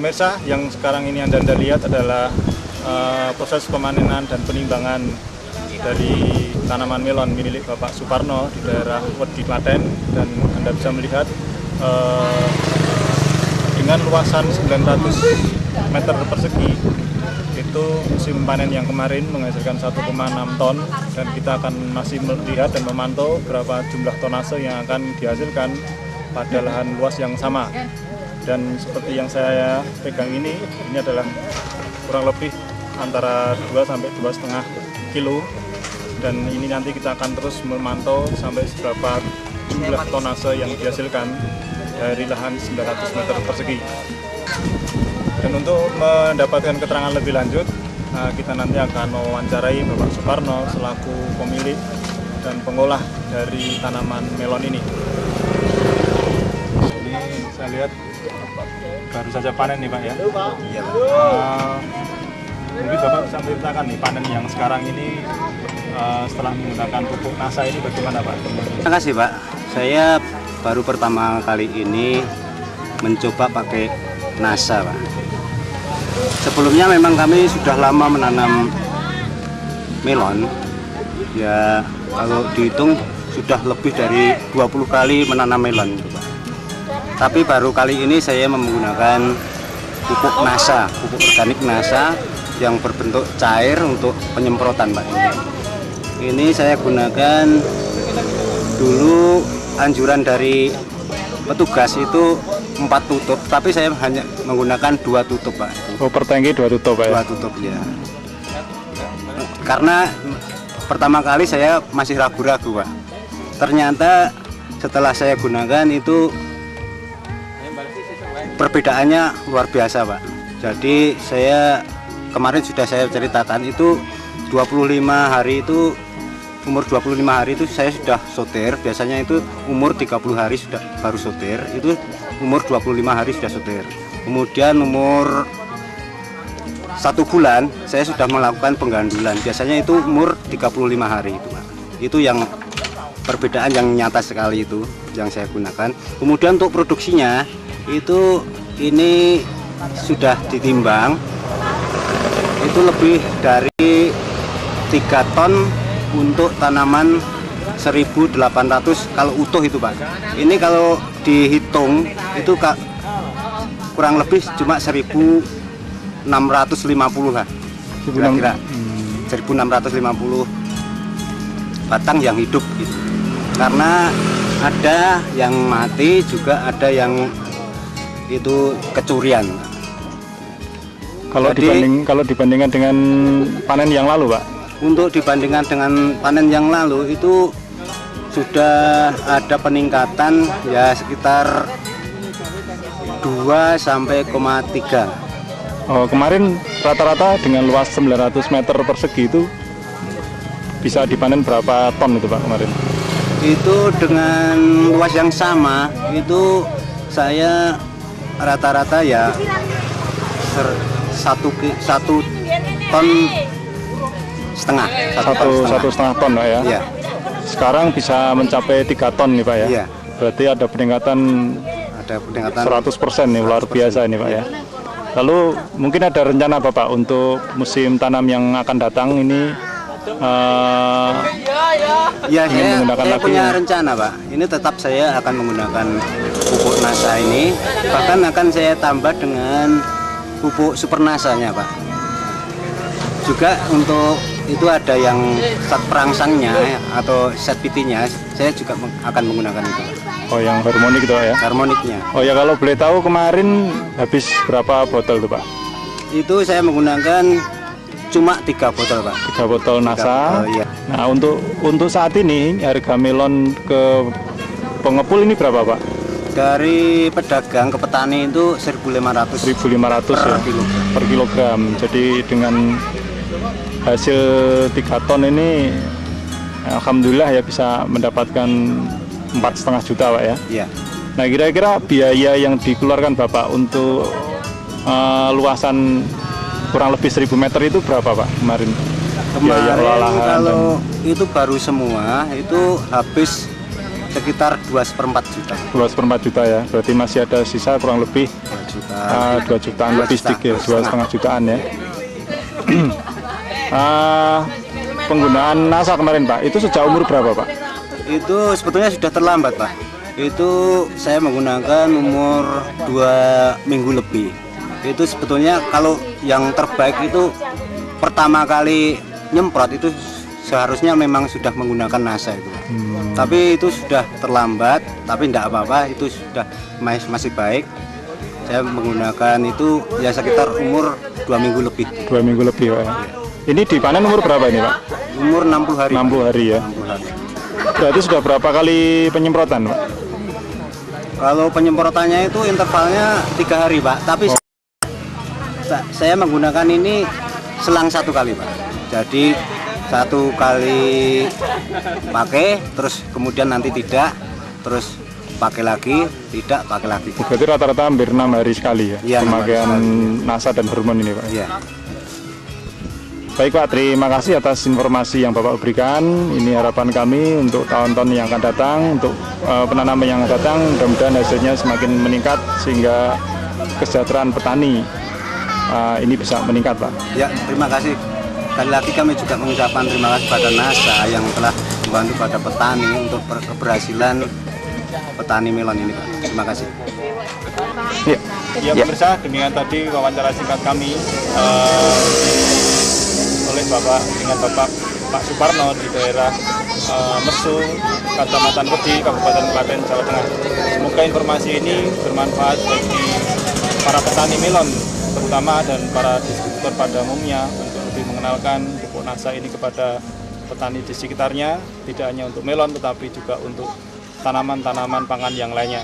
pemirsa, yang sekarang ini Anda lihat adalah proses pemanenan dan penimbangan dari tanaman melon milik Bapak Suparno di daerah Wedi Klaten, dan Anda bisa melihat dengan luasan 900 meter persegi itu musim panen yang kemarin menghasilkan 1,6 ton, dan kita akan masih melihat dan memantau berapa jumlah tonase yang akan dihasilkan pada lahan luas yang sama. Dan seperti yang saya pegang ini adalah kurang lebih antara 2 sampai 2,5 kilo, dan ini nanti kita akan terus memantau sampai seberapa jumlah tonase yang dihasilkan dari lahan 900 meter persegi. Dan untuk mendapatkan keterangan lebih lanjut, kita nanti akan mewawancarai Bapak Suparno selaku pemilik dan pengolah dari tanaman melon ini. Ini saya lihat baru saja panen nih Pak ya. Iya, Pak. Mungkin Bapak bisa menceritakan nih panen yang sekarang ini setelah menggunakan pupuk NASA ini bagaimana Pak? Terima kasih Pak. Saya baru pertama kali ini mencoba pakai NASA Pak. Sebelumnya memang kami sudah lama menanam melon. Ya kalau dihitung sudah lebih dari 20 kali menanam melon Pak. Tapi baru kali ini saya menggunakan pupuk NASA, pupuk organik NASA yang berbentuk cair untuk penyemprotan Pak. Ini saya gunakan dulu anjuran dari petugas itu 4 tutup, tapi saya hanya menggunakan 2 tutup Pak. Oh, per tangki 2 tutup Pak ya? 2 tutup ya. Karena pertama kali saya masih ragu-ragu Pak. Ternyata setelah saya gunakan itu perbedaannya luar biasa Pak. Jadi saya kemarin sudah saya ceritakan itu 25 hari itu, umur 25 hari itu saya sudah soter. Biasanya itu umur 30 hari sudah baru soter, itu umur 25 hari sudah soter. Kemudian umur 1 bulan saya sudah melakukan penggandulan. Biasanya itu umur 35 hari itu Pak. Itu yang perbedaan yang nyata sekali itu yang saya gunakan. Kemudian untuk produksinya itu ini sudah ditimbang, itu lebih dari 3 ton untuk tanaman 1.800 kalau utuh itu Pak. Ini kalau dihitung itu kurang lebih cuma 1.650 lah kira-kira. 1.650 batang yang hidup gitu. Karena ada yang mati juga ada yang itu kecurian. Kalau dibandingkan dengan panen yang lalu Pak? Untuk dibandingkan dengan panen yang lalu itu sudah ada peningkatan ya sekitar 2 sampai 3. Oh, kemarin rata-rata dengan luas 900 meter persegi itu bisa dipanen berapa ton itu Pak kemarin? Itu dengan luas yang sama itu saya rata-rata ya 1 ton setengah. 1,5 ton Pak ya? Iya. Sekarang bisa mencapai 3 ton nih Pak ya? Iya. Berarti ada peningkatan 100% nih, luar biasa ini Pak ya. Lalu mungkin ada rencana Bapak untuk musim tanam yang akan datang ini? Ya, saya punya lagi rencana Pak. Ini tetap saya akan menggunakan pupuk NASA ini. Bahkan akan saya tambah dengan pupuk super NASA-nya Pak. Juga untuk itu ada yang set perangsangnya atau set PT-nya, saya juga akan menggunakan itu Pak. Oh, yang harmonik itu ya? Harmoniknya. Oh ya, kalau boleh tahu kemarin habis berapa botol tuh Pak? Itu saya menggunakan cuma 3 botol Pak. 3 botol NASA. Iya. Nah, untuk saat ini harga melon ke pengepul ini berapa Pak? Dari pedagang ke petani itu 1.500. 1.500 ya per kilogram. Jadi dengan hasil 3 ton ini alhamdulillah ya bisa mendapatkan 4,5 juta Pak ya. Iya. Nah, kira-kira biaya yang dikeluarkan Bapak untuk luasan kurang lebih 1.000 meter itu berapa Pak kemarin? Kemarin kalau itu baru semua itu habis sekitar 2/4 juta. 2/4 juta ya. Berarti masih ada sisa kurang lebih 2 jutaan lebih sedikit, 2,5 jutaan ya. Penggunaan NASA kemarin Pak, itu sejak umur berapa Pak? Itu sebetulnya sudah terlambat Pak. Itu saya menggunakan umur 2 minggu lebih. Itu sebetulnya kalau yang terbaik itu pertama kali nyemprot itu seharusnya memang sudah menggunakan NASA itu. Tapi itu sudah terlambat, tapi tidak apa-apa, itu sudah masih baik. Saya menggunakan itu ya sekitar umur 2 minggu lebih. 2 minggu lebih Pak. Ini dipanen umur berapa ini Pak? Umur 60 hari. 60 hari ya. 60 hari. Berarti sudah berapa kali penyemprotan Pak? Kalau penyemprotannya itu intervalnya 3 hari Pak, tapi saya menggunakan ini selang 1 kali Pak. Jadi 1 kali pakai, terus kemudian nanti tidak, terus pakai lagi, tidak, pakai lagi. Berarti rata-rata hampir 6 hari sekali ya, Iya, pemakaian NASA dan hormon ini Pak. Iya. Baik Pak, terima kasih atas informasi yang Bapak berikan. Ini harapan kami untuk tahun-tahun yang akan datang, untuk penanaman yang akan datang, mudah-mudahan hasilnya semakin meningkat sehingga kesejahteraan petani ini bisa meningkat Pak. Ya, terima kasih. Sekali lagi kami juga mengucapkan terima kasih pada NASA yang telah membantu pada petani untuk keberhasilan petani melon ini Pak. Terima kasih. Ya pemirsa, demikian tadi wawancara singkat kami oleh dengan Bapak Pak Suparno di daerah Mesu, Kecamatan Wedi, Kabupaten Klaten, Jawa Tengah. Semoga informasi ini bermanfaat bagi para petani melon terutama dan para distributor pada umumnya untuk lebih mengenalkan pupuk NASA ini kepada petani di sekitarnya, tidak hanya untuk melon tetapi juga untuk tanaman-tanaman pangan yang lainnya.